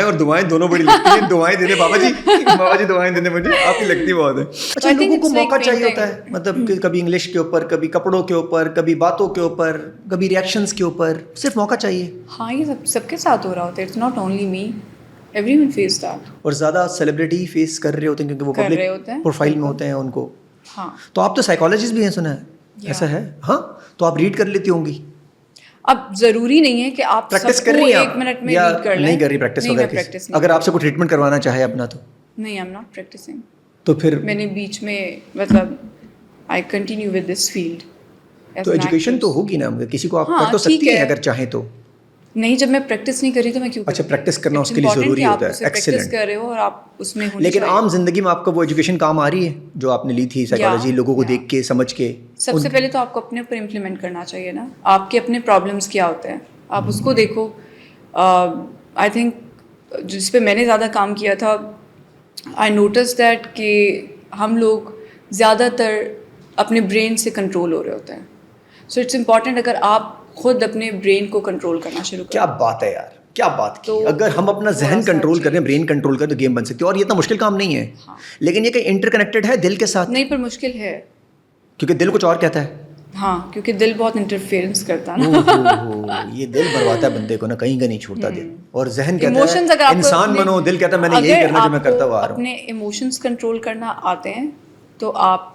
Speaker 2: اور دعائیں دونوں بڑی لگتی ہیں. دعائیں دینے بابا جی دعائیں دینے مجھے, آپ کی لگتی بہت ہے. اچھا لوگوں کو موقع چاہیے ہوتا ہے, مطلب کہ کبھی انگلش کے اوپر, کبھی کپڑوں کے اوپر, کبھی باتوں کے اوپر, کبھی ریئیکشنز کے اوپر, صرف موقع چاہیے.
Speaker 1: ہاں یہ سب کے ساتھ ہو رہا ہوتا ہے. It's not only me, everyone face that.
Speaker 2: اور زیادہ سیلیبریٹی فیس کر رہے ہوتے ہیں کیونکہ وہ پبلک پروفائل میں ہوتے ہیں ان کو.
Speaker 1: ہاں
Speaker 2: تو آپ تو سائیکالوجسٹ بھی ہیں سنا ہے, ایسا ہے؟ ہاں تو آپ ریڈ کر لیتی ہوں گی.
Speaker 1: اب ضروری نہیں ہے کہ آپ
Speaker 2: پریکٹس کر رہی ہیں
Speaker 1: 1 منٹ میں
Speaker 2: یا
Speaker 1: ریڈ کر لیں.
Speaker 2: نہیں کر رہی پریکٹس وغیرہ؟ اگر آپ سے کوئی ٹریٹمنٹ کروانا چاہے اپنا تو
Speaker 1: نہیں, آئی ایم ناٹ پریکٹسنگ.
Speaker 2: تو پھر
Speaker 1: میں نے بیچ میں مطلب I continue with this field.
Speaker 2: تو ایجوکیشن تو ہوگی نا, کسی کو آپ کر تو سکتی ہیں اگر چاہیں تو.
Speaker 1: نہیں, جب میں پریکٹس نہیں کر رہی تو میں کیوں کروں؟
Speaker 2: اچھا پریکٹس کرنا اس کے لیے ضروری ہوتا ہے.
Speaker 1: پریکٹس کر رہے ہو اور آپ اس میں ہونی
Speaker 2: لیکن عام زندگی میں آپ کو وہ ایجوکیشن کام آ رہی ہے جو آپ نے لی تھی سائیکالوجی, لوگوں کو دیکھ کے سمجھ کے؟
Speaker 1: سب سے پہلے تو آپ کو اپنے اوپر امپلیمنٹ کرنا چاہیے نا. آپ کے اپنے پرابلمس کیا ہوتے ہیں, آپ اس کو دیکھو. آئی تھنک جس پہ میں نے زیادہ کام کیا تھا, آئی نوٹس دیٹ کہ ہم لوگ زیادہ تر اپنے برین سے کنٹرول ہو رہے ہوتے ہیں. سو اٹس امپورٹنٹ اگر آپ خود اپنے برین کو کنٹرول کرنا شروع کریں.
Speaker 2: کیا بات ہے یار, کیا بات کی. اگر ہم اپنا ذہن کنٹرول کریں, برین کنٹرول کریں تو گیم بن سکتی ہے. اور یہ اتنا مشکل کام نہیں ہے, لیکن یہ کہ انٹر کنیکٹڈ ہے دل کے ساتھ.
Speaker 1: نہیں پر مشکل ہے
Speaker 2: کیونکہ دل کچھ اور کہتا ہے.
Speaker 1: ہاں کیونکہ دل بہت انٹرفیئرنس کرتا ہے نا.
Speaker 2: یہ دل بھرواتا ہے بندے کو نا, کہیں کا نہیں چھوڑتا دل. اور ذہن کہتا ہے انسان بنو, دل کہتا ہے میں نے یہی کرنا جو میں کرتا ہوا آ رہا ہوں.
Speaker 1: اپنے ایموشنس کنٹرول کرنا آتے ہیں تو آپ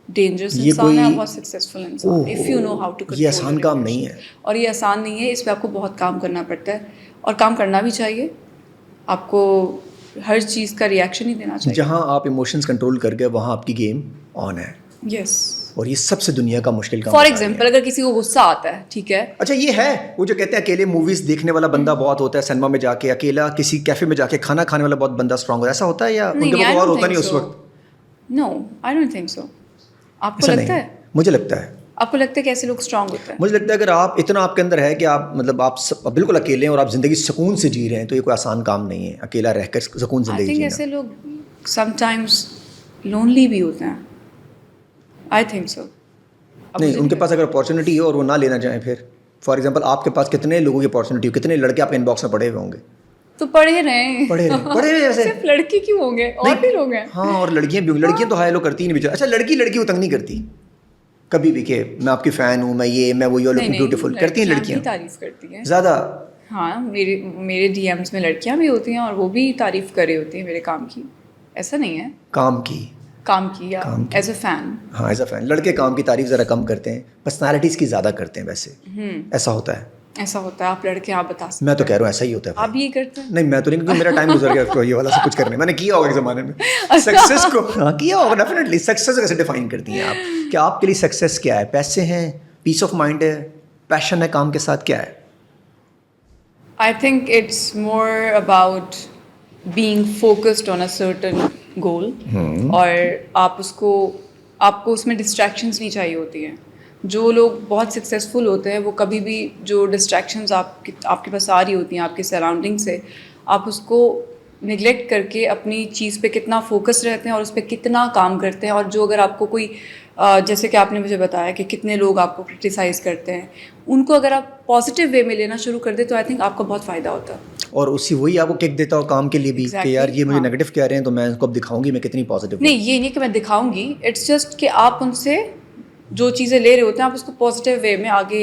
Speaker 1: ڈینجرس انسان ہے, بہت سکسیزفل انسان. If you know how to control.
Speaker 2: یہ آسان کام نہیں ہے.
Speaker 1: اور یہ آسان نہیں ہے, اس پہ آپ کو بہت کام کرنا پڑتا ہے, اور کام کرنا بھی چاہیے. آپ کو ہر چیز کا ریئیکشن ہی دینا چاہیے.
Speaker 2: جہاں آپ ایموشنز کنٹرول کر گئے وہاں آپ کی گیم آن ہے.
Speaker 1: یس.
Speaker 2: اور یہ سب سے دنیا کا مشکل کام.
Speaker 1: فار ایگزامپل اگر کسی کو غصہ آتا ہے, ٹھیک ہے,
Speaker 2: اچھا یہ ہے وہ جو کہتے ہیں اکیلے موویز دیکھنے والا بندہ بہت ہوتا ہے, سنیما میں جا کے اکیلا کسی کیفے میں جا کے کھانا کھانے والا بہت بندہ اسٹرانگ ہوتا ہے, ایسا ہوتا ہے یا ان کے پاس اور ہوتا نہیں اس وقت؟
Speaker 1: نو آئی ڈونٹ تھنک سو. آپ کو لگتا ہے؟
Speaker 2: مجھے لگتا ہے.
Speaker 1: آپ کو لگتا ہے کہ ایسے لوگ اسٹرانگ ہوتے ہیں؟
Speaker 2: مجھے لگتا ہے اگر آپ اتنا آپ کے اندر ہے کہ آپ مطلب آپ بالکل اکیلے ہیں اور آپ زندگی سکون سے جی رہے ہیں تو یہ کوئی آسان کام نہیں ہے اکیلا رہ کر سکون زندگی جینا.
Speaker 1: ایسے لوگ سم ٹائمز لونلی بھی ہوتے ہیں. I think so.
Speaker 2: نہیں, ان کے پاس اگر اپارچونیٹی ہو اور وہ نہ لینا چاہیں, پھر فار ایگزامپل آپ کے پاس کتنے لوگوں کی اپارچونیٹی ہو, کتنے لڑکے آپ کے ان باکس میں پڑے ہوئے ہوں گے.
Speaker 1: تو پڑھے رہے
Speaker 2: ایسے
Speaker 1: صرف لڑکی کیوں ہوں گے, اور بھی لوگ ہیں.
Speaker 2: ہاں اور لڑکیاں بھی ہوں. لڑکیاں تو ہائی لو کرتی نہیں بیچارہ. اچھا لڑکی کو تنگ نہیں کرتی کبھی بھی کہ میں آپ کی فین ہوں, میں یہ میں وہ, یو لوکنگ بیوٹیفل کرتی ہیں لڑکیاں,
Speaker 1: تعریف کرتی ہیں
Speaker 2: زیادہ.
Speaker 1: ہاں میرے ڈی ایمس میں لڑکیاں بھی ہوتی ہیں اور وہ بھی تعریف کر رہی ہوتی ہیں میرے کام کی. ایسا نہیں ہے
Speaker 2: کام کی
Speaker 1: یا ایز اے فین.
Speaker 2: ہاں ایز اے فین. لڑکے کام کی تعریف ذرا کم کرتے ہیں, پرسنالٹیز کی زیادہ کرتے ہیں. ویسے ایسا ہوتا ہے.
Speaker 1: آپ لڑکے آپ بتا سکتے.
Speaker 2: میں تو کہہ رہا ہوں ایسا ہی ہوتا ہے.
Speaker 1: آپ یہ کرتے ہیں؟
Speaker 2: نہیں میں تو نہیں, کیونکہ میرا ٹائم گزر گیا یہ والا سب کچھ کرنے. میں نے کیا ہوگا ایک زمانے میں سکسیس کو. ہاں کیا ہوگا ڈیفینیٹلی. سکسیس کیسے ڈیفائن کرتی ہیں آپ, کہ آپ کے لیے سکسیس کیا ہے؟ پیسے ہیں, پیس آف مائنڈ ہے, پیشن ہے کام کے ساتھ, کیا ہے؟
Speaker 1: I think it's more about being focused on a certain goal. اور آپ کو اس میں ڈسٹریکشنز نہیں چاہیے ہوتی ہیں. جو لوگ بہت سکسیزفل ہوتے ہیں وہ کبھی بھی جو ڈسٹریکشنز آپ کے پاس آ رہی ہوتی ہیں آپ کے سراؤنڈنگ سے, آپ اس کو نگلیکٹ کر کے اپنی چیز پہ کتنا فوکس رہتے ہیں اور اس پہ کتنا کام کرتے ہیں. اور جو اگر آپ کو کوئی جیسے کہ آپ نے مجھے بتایا کہ کتنے لوگ آپ کو کرٹیسائز کرتے ہیں, ان کو اگر آپ پازیٹیو وے میں لینا شروع کر دیں تو آئی تھنک آپ کا بہت فائدہ ہوتا ہے.
Speaker 2: اور وہی آپ کو کک دیتا ہو کام کے لیے بھی, کہ یار یہ مجھے نیگیٹو کہہ رہے ہیں تو میں ان کو اب دکھاؤں گی میں کتنی پازیٹیو.
Speaker 1: نہیں یہ نہیں کہ میں دکھاؤں گی, اٹس جسٹ کہ آپ ان سے جو چیزیں لے رہے ہوتے ہیں آپ اس کو پازیٹیو وے میں آگے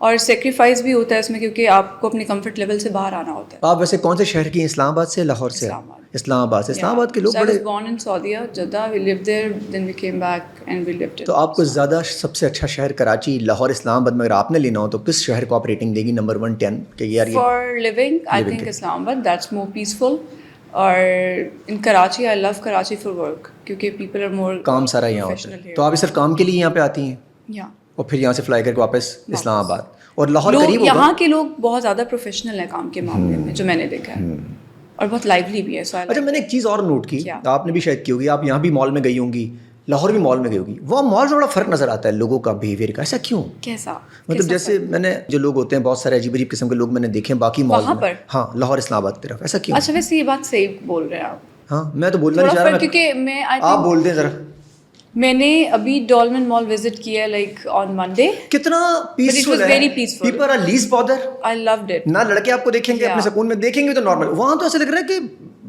Speaker 1: اور سیکریفائس بھی ہوتا ہے اس میں کیونکہ آپ کو اپنے کمفرٹ لیول سے باہر آنا ہوتا ہے.
Speaker 2: آپ ویسے کون سے شہر کی ہیں؟ اسلام آباد سے, لاہور سے؟ اسلام آباد سے. اسلام آباد کے لوگ بڑے.
Speaker 1: I was born in Saudi, Jeddah. We lived there, then we came back and we lived in.
Speaker 2: تو آپ کو زیادہ سب سے اچھا شہر کراچی, لاہور, اسلام آباد میں اگر آپ نے لینا ہو تو کس شہر کو آپ ریٹنگ دیں گی نمبر 1 10 کہ یار یہ
Speaker 1: For living, I think Islam Abad, that's more peaceful. اور in Karachi, I love Karachi for work کیونکہ people are more
Speaker 2: کام سارا یہاں ہوتا ہے. تو آپ صرف کام کے لیے یہاں پہ آتی ہیں
Speaker 1: yeah.
Speaker 2: اور پھر یہاں سے فلائی کر کے واپس اسلام آباد. اور لاہور
Speaker 1: لوگ
Speaker 2: قریب ہوگا.
Speaker 1: یہاں کے لوگ بہت زیادہ پروفیشنل ہیں کام کے معاملے میں جو میں نے دیکھا ہے, اور بہت لائیولی بھی ہے.
Speaker 2: اچھا, میں نے ایک چیز اور نوٹ کی, آپ نے بھی شاید کی ہوگی, آپ یہاں بھی مال میں گئی ہوں گی, لاہور بھی مال میں گئی ہوگی, وہاں مال سے بڑا فرق نظر آتا ہے لوگوں کا بیہیویئر کا. ایسا کیوں؟
Speaker 1: کیسا
Speaker 2: مطلب جیسے میں نے جو لوگ ہوتے ہیں بہت سارے عجیب عجیب قسم کے لوگ میں نے دیکھے باقی مال میں. ہاں, لاہور اسلام آباد کی طرف. ایسا کیوں؟
Speaker 1: اچھا, ویسے یہ بات صحیح بول رہے ہیں آپ.
Speaker 2: ہاں, میں تو بولنا نہیں چاہ رہا,
Speaker 1: کیونکہ میں
Speaker 2: آپ بول دیں ذرا.
Speaker 1: میں نے ابھی ڈولمن مال وزٹ کیا لائک آن منڈے.
Speaker 2: کتنا پیسفل ہے, people are less bother.
Speaker 1: I loved it.
Speaker 2: نہ لڑکے آپ کو دیکھیں گے اپنے سکون میں, دیکھیں گے تو نارمل. وہاں تو ایسا لگ رہا ہے کہ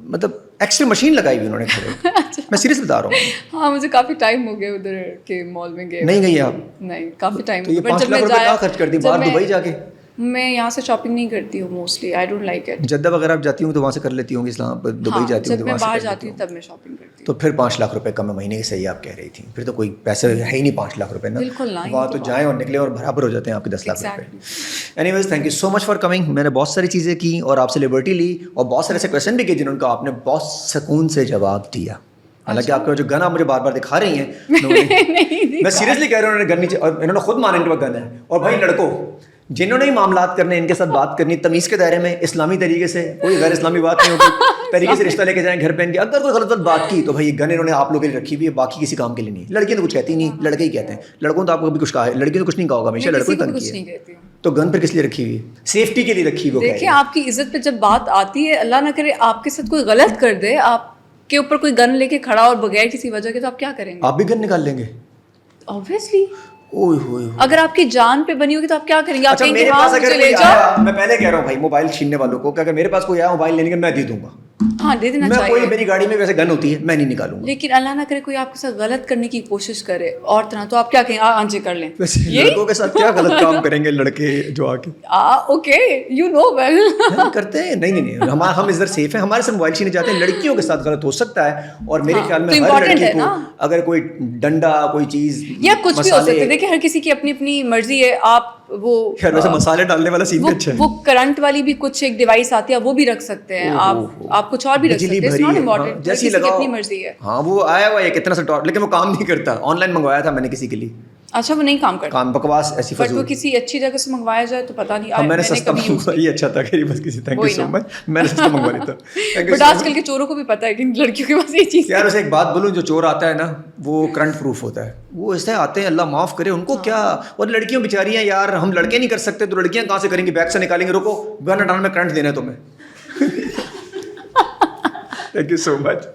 Speaker 2: مطلب ایکسٹرا مشین لگائی ہوئی انہوں نے. میں سیریس بتا رہا ہوں.
Speaker 1: ہاں, مجھے کافی ٹائم ہو گیا ادھر کے مال میں گئے.
Speaker 2: نہیں گئی آپ؟
Speaker 1: نہیں, کافی ٹائم.
Speaker 2: تو یہ 5 لاکھ روپے کہاں خرچ کر دی باہر دبئی جا کے؟
Speaker 1: میں یہاں سے شاپنگ نہیں کرتی ہوں mostly, I don't like it.
Speaker 2: Jeddah وغیرہ آپ جاتی ہوں تو وہاں سے کر لیتی ہوں گی, اسلام دبئی جاتی ہوں
Speaker 1: جب میں باہر جاتی ہوں تب میں شاپنگ کرتی ہوں.
Speaker 2: تو پھر 5 لاکھ روپے کم مہینے کی صحیح آپ کہہ رہی تھیں, پھر تو کوئی پیسے ہے ہی نہیں 5 لاکھ روپے نا.
Speaker 1: بالکل نہ,
Speaker 2: وہاں تو جائیں اور نکلے اور برابر ہو جاتے ہیں آپ کے 10 لاکھ روپے. Anyways, thank you so much for coming. میں نے بہت ساری چیزیں کی اور آپ سے لبرٹی لی اور بہت سارے ایسے کویشچن بھی کیے جنہوں کا آپ نے بہت سکون سے جواب دیا. حالانکہ آپ کا جو گن آپ مجھے بار بار دکھا رہی ہیں, میں سیریسلی کہہ رہا ہوں, انہوں نے گن نیچے, اور انہوں نے خود مانا ان کے پاس گن ہے. اور بھائی لڑکوں, جنہوں نے معاملات کرنے, ان کے ساتھ بات کرنی تمیز کے دائرے میں, اسلامی طریقے سے, کوئی غیر اسلامی بات نہیں ہوتی, طریقے سے رشتہ لے کے جائیں گھر پہ. ان کے اگر کوئی غلط بات کی تو بھائی یہ گن انہوں نے آپ لوگوں کے لیے رکھی ہوئی ہے, باقی کسی کام کے لیے نہیں. لڑکیاں تو کچھ کہتی نہیں, لڑکے ہی کہتے ہیں. لڑکوں تو آپ کو کبھی کچھ کہا ہے, لڑکیوں تو کچھ نہیں کہا ہوگا ہمیشہ, لڑکوں تنگ کیا. تو گن پھر کس لیے رکھی ہوئی ہے؟ سیفٹی کے لیے رکھی ہوئی.
Speaker 1: دیکھیں, آپ کی عزت پہ جب بات آتی ہے, اللہ نہ کرے آپ کے ساتھ کوئی غلط کر دے, آپ کے اوپر کوئی گن لے کے کھڑا اور بغیر کسی وجہ کے, تو آپ کیا کریں گے؟
Speaker 2: آپ بھی گن نکال لیں گے
Speaker 1: obviously.
Speaker 2: اوہ,
Speaker 1: اگر آپ کی جان پہ بنی ہوگی تو آپ کیا کریں گے؟ آپ کہیں گے
Speaker 2: ہاں
Speaker 1: مجھے لے جاؤ.
Speaker 2: میں پہلے کہہ رہا ہوں بھائی, موبائل چھیننے والوں کو کہ اگر میرے پاس کوئی آیا موبائل لینے کے, میں دے دوں گا.
Speaker 1: ہاں, دے دینا چاہیے.
Speaker 2: کوئی میری گاڑی میں ویسے گن ہوتی ہے, میں نہیں نکالوں گا.
Speaker 1: لیکن اللہ نہ کرے کوئی آپ کے ساتھ غلط کرنے کی کوشش کرے اور طرح, تو آپ کیا کہیں؟ آنچے کر لیں.
Speaker 2: لڑکوں کے ساتھ کیا غلط کام کریں گے لڑکے جو آ کے؟
Speaker 1: Okay, you know well.
Speaker 2: کرتے ہیں. نہیں, ہم ادھر سیف ہیں, ہمارے سے موبائل چھینے جاتے ہیں. لڑکیوں کے ساتھ غلط ہو سکتا ہے, اور میرے خیال میں ہر لڑکی کو اگر کوئی ڈنڈا, کوئی چیز
Speaker 1: یا کچھ بھی ہو سکتا ہے. دیکھیں, ہر کسی کی اپنی اپنی مرضی ہے. آپ وہ
Speaker 2: ویسے مسالے ڈالنے والا سین اچھا ہے,
Speaker 1: وہ کرنٹ والی بھی کچھ ایک ڈیوائس آتی ہے, وہ بھی رکھ سکتے ہیں آپ کچھ اور بھی رکھ سکتے ہیں.
Speaker 2: جیسی لگاؤ, اپنی مرضی ہے. ہاں, وہ آیا ہوا ہے کتنا سا, لیکن وہ کام نہیں کرتا. آن لائن منگوایا تھا میں نے کسی کے لیے.
Speaker 1: اچھا, وہ نہیں کام کرتا.
Speaker 2: کام بکواس ایسی فضول.
Speaker 1: بٹ وہ کسی اچھی جگہ سے منگوایا جائے تو پتہ نہیں.
Speaker 2: میں نے سستا منگوایا, یہ اچھا تھا کہ بس کسی. تھینک یو سو مچ. میں نے سستا منگوا لیتا.
Speaker 1: بٹ آج کل کے چوروں کو بھی پتہ ہے کہ لڑکیوں کے پاس یہ چیز.
Speaker 2: یار اسے ایک بات بولوں, جو چور آتا ہے نا وہ کرنٹ پروف ہوتا ہے. وہ ایسے آتے ہیں, اللہ معاف کرے ان کو کیا. اور لڑکیوں بیچاریاں, یار ہم لڑکے نہیں کر سکتے تو لڑکیاں کہاں سے کریں گی؟ بیگ سے نکالیں گے, رکو گن ہٹانا میں کرنٹ دینا ہے تمہیں. Thank you so much.